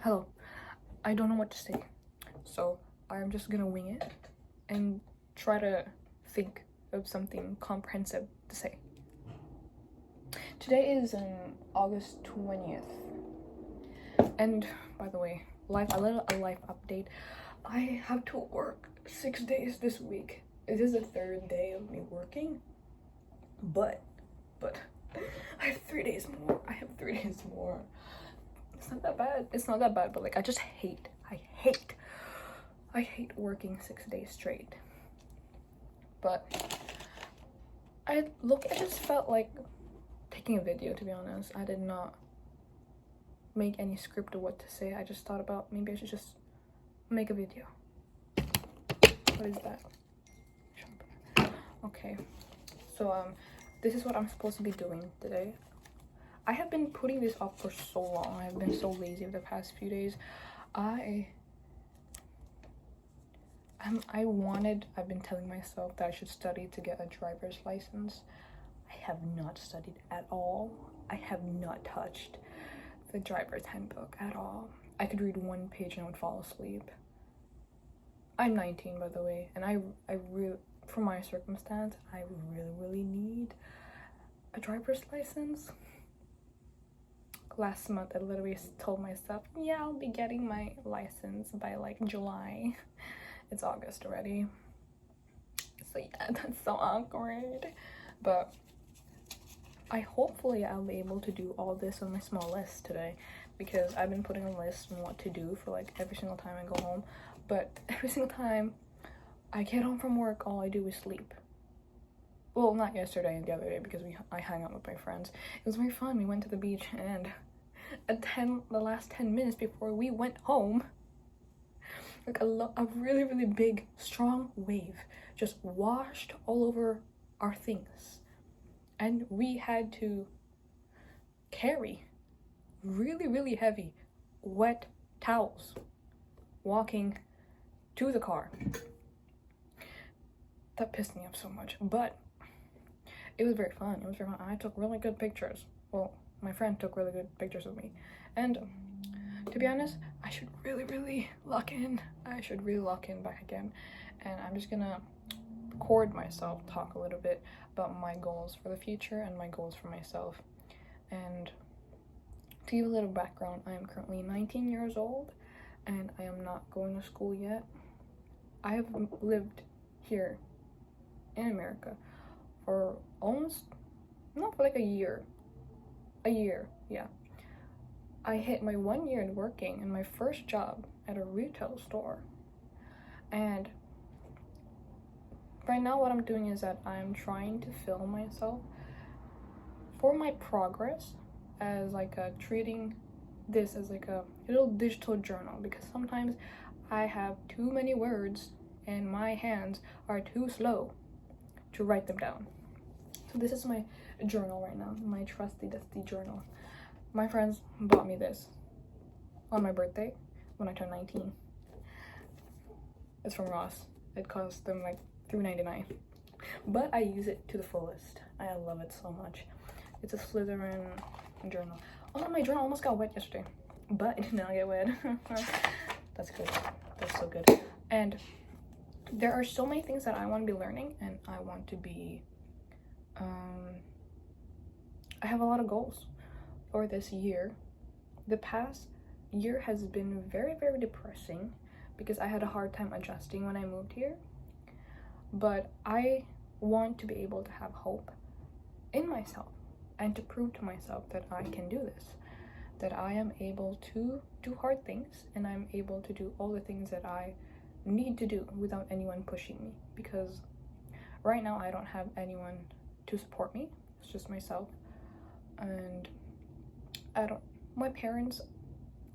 Hello. I don't know what to say, so I'm just gonna wing it and try to think of something comprehensive to say. Today is August 20th, and by the way, a life update. I have to work 6 days this week. It is the third day of me working, but I have 3 days more. It's not that bad. It's not that bad, but like I hate working 6 days straight. But I just felt like taking a video, to be honest. I did not make any script of what to say. I just thought about maybe I should just make a video. What is that? Okay. So this is what I'm supposed to be doing today. I have been putting this off for so long. I've been so lazy the past few days. I've been telling myself that I should study to get a driver's license. I have not studied at all. I have not touched the driver's handbook at all. I could read one page and I would fall asleep. I'm 19, by the way, and I really, for my circumstance, I really need a driver's license. Last month, I literally told myself, yeah, I'll be getting my license by like July. It's August already. So yeah, that's so awkward. But hopefully I'll be able to do all this on my small list today, because I've been putting a list on what to do for like every single time I go home. But every single time I get home from work, all I do is sleep. Well, not yesterday and the other day, because I hung out with my friends. It was very fun. We went to the beach, and the last 10 minutes before we went home, like a really big strong wave just washed all over our things, and we had to carry really heavy wet towels walking to the car. That pissed me off so much, but it was very fun. I took really good pictures. Well, my friend took really good pictures of me, and to be honest, I should really lock in. I should really lock in back again, and I'm just gonna record myself talk a little bit about my goals for the future and my goals for myself. And to give a little background, I am currently 19 years old, and I am not going to school yet. I have lived here in America for not for like a year, yeah. I hit my 1 year in working in my first job at a retail store, and right now what I'm doing is that I'm trying to film myself for my progress, as like treating this as like a little digital journal, because sometimes I have too many words and my hands are too slow to write them down. So this is my journal right now, my trusty dusty journal. My friends bought me this on my birthday when I turned 19. It's from Ross. It cost them like $3.99, but I use it to the fullest. I love it so much. It's a Slytherin journal. Oh, my journal almost got wet yesterday, but it did not get wet. That's good. That's so good. And there are so many things that I want to be learning, and I want to be I have a lot of goals for this year. The past year has been very depressing because I had a hard time adjusting when I moved here, but I want to be able to have hope in myself and to prove to myself that I can do this, that I am able to do hard things, and I'm able to do all the things that I need to do without anyone pushing me, because right now I don't have anyone to support me. It's just myself, and my parents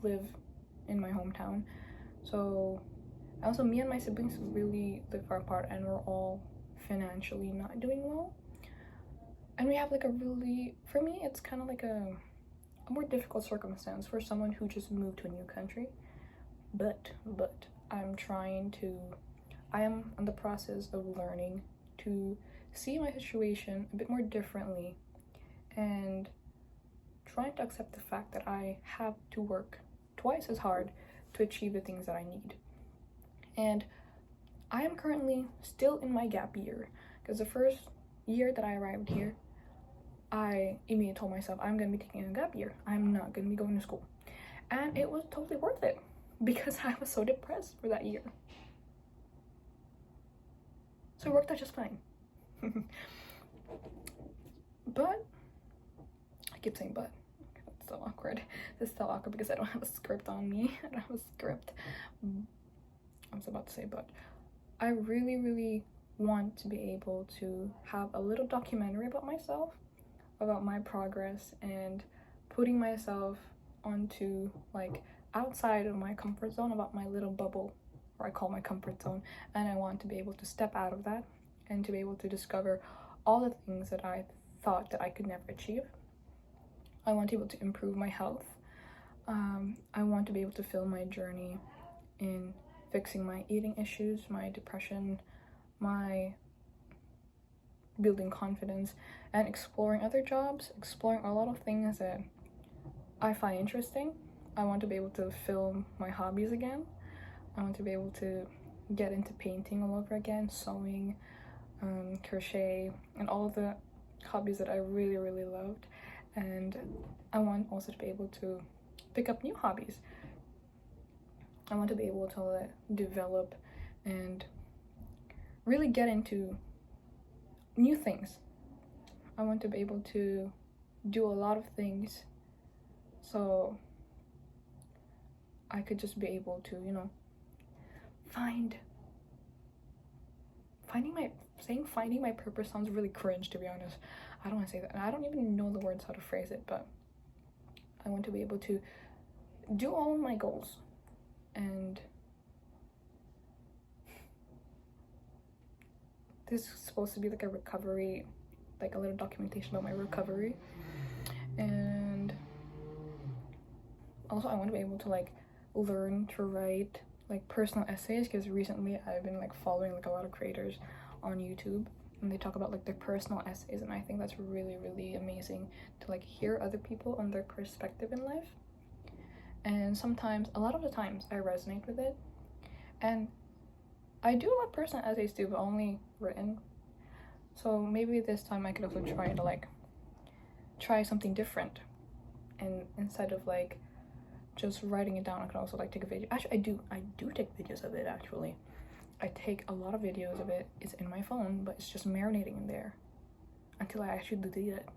live in my hometown, so also me and my siblings really live far apart, and we're all financially not doing well, and we have like for me it's kind of like a more difficult circumstance for someone who just moved to a new country, but I am in the process of learning to see my situation a bit more differently, and trying to accept the fact that I have to work twice as hard to achieve the things that I need. And I am currently still in my gap year, because the first year that I arrived here, I immediately told myself I'm gonna be taking a gap year. I'm not gonna be going to school. And it was totally worth it because I was so depressed for that year. So it worked out just fine. But I keep saying but. That's so awkward. This is so awkward because I don't have a script on me. I don't have a script. I was about to say but. I really want to be able to have a little documentary about myself, about my progress, and putting myself onto like outside of my comfort zone, about my little bubble, or I call my comfort zone. And I want to be able to step out of that and to be able to discover all the things that I thought that I could never achieve. I want to be able to improve my health. I want to be able to fill my journey in fixing my eating issues, my depression, my building confidence, and exploring other jobs, exploring a lot of things that I find interesting. I want to be able to film my hobbies again. I want to be able to get into painting all over again, sewing, crochet, and all of the hobbies that I really loved. And I want also to be able to pick up new hobbies. I want to be able to develop and really get into new things. I want to be able to do a lot of things so I could just be able to, you know, finding my purpose sounds really cringe, to be honest. I don't want to say that, and I don't even know the words how to phrase it, but I want to be able to do all of my goals. And this is supposed to be like a recovery, like a little documentation about my recovery. And also I want to be able to like learn to write like personal essays, because recently I've been like following like a lot of creators on YouTube, and they talk about like their personal essays, and I think that's really amazing to like hear other people on their perspective in life. And sometimes, a lot of the times, I resonate with it, and I do a lot of personal essays too, but only written. So maybe this time I could also try something different, and instead of like just writing it down, I could also like take a video. Actually, I do take videos of it. Actually, I take a lot of videos of it. It's in my phone, but it's just marinating in there until I actually delete it,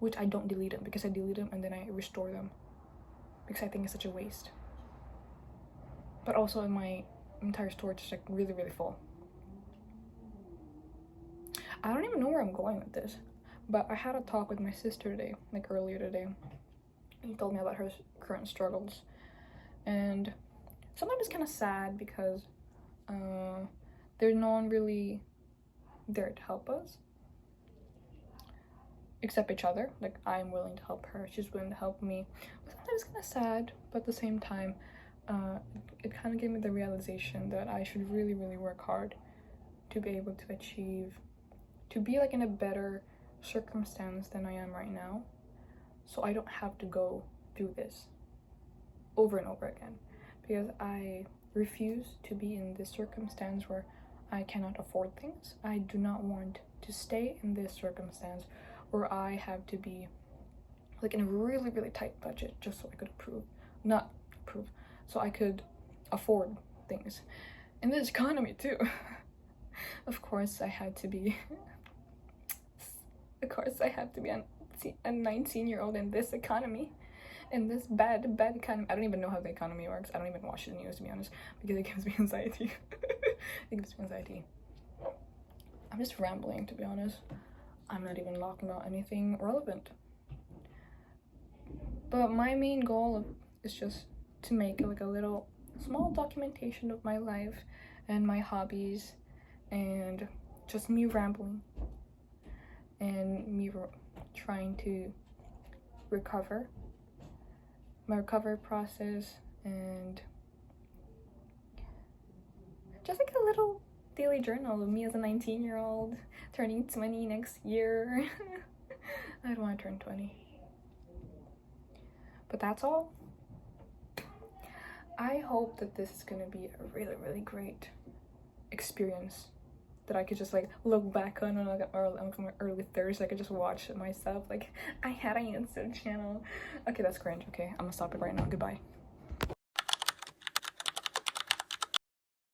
which I don't delete them, because I delete them and then I restore them, because I think it's such a waste. But also my entire storage is like really full. I don't even know where I'm going with this, but I had a talk with my sister today, like earlier today. She told me about her current struggles, and sometimes it's kind of sad because there's no one really there to help us except each other. Like, I'm willing to help her, she's willing to help me. But sometimes it's kind of sad, but at the same time it kind of gave me the realization that I should really work hard to be able to achieve, to be like in a better circumstance than I am right now, so I don't have to go through this over and over again, because I refuse to be in this circumstance where I cannot afford things. I do not want to stay in this circumstance where I have to be like in a really tight budget just so I could so I could afford things in this economy too. Of course I had to be a 19-year-old in this economy, in this bad economy. I don't even know how the economy works. I don't even watch the news, to be honest, because it gives me anxiety. It gives me anxiety. I'm just rambling, to be honest. I'm not even talking about anything relevant. But my main goal is just to make like a little small documentation of my life and my hobbies, and just me rambling and me trying to recover, my recovery process, and just like a little daily journal of me as a 19-year-old turning 20 next year. I don't want to turn 20. But that's all. I hope that this is gonna be a really, really great experience that I could just like look back on like an early Thursday. I could just watch it myself. Like, I had a YouTube channel. Okay, that's cringe. Okay, I'm gonna stop it right now. Goodbye.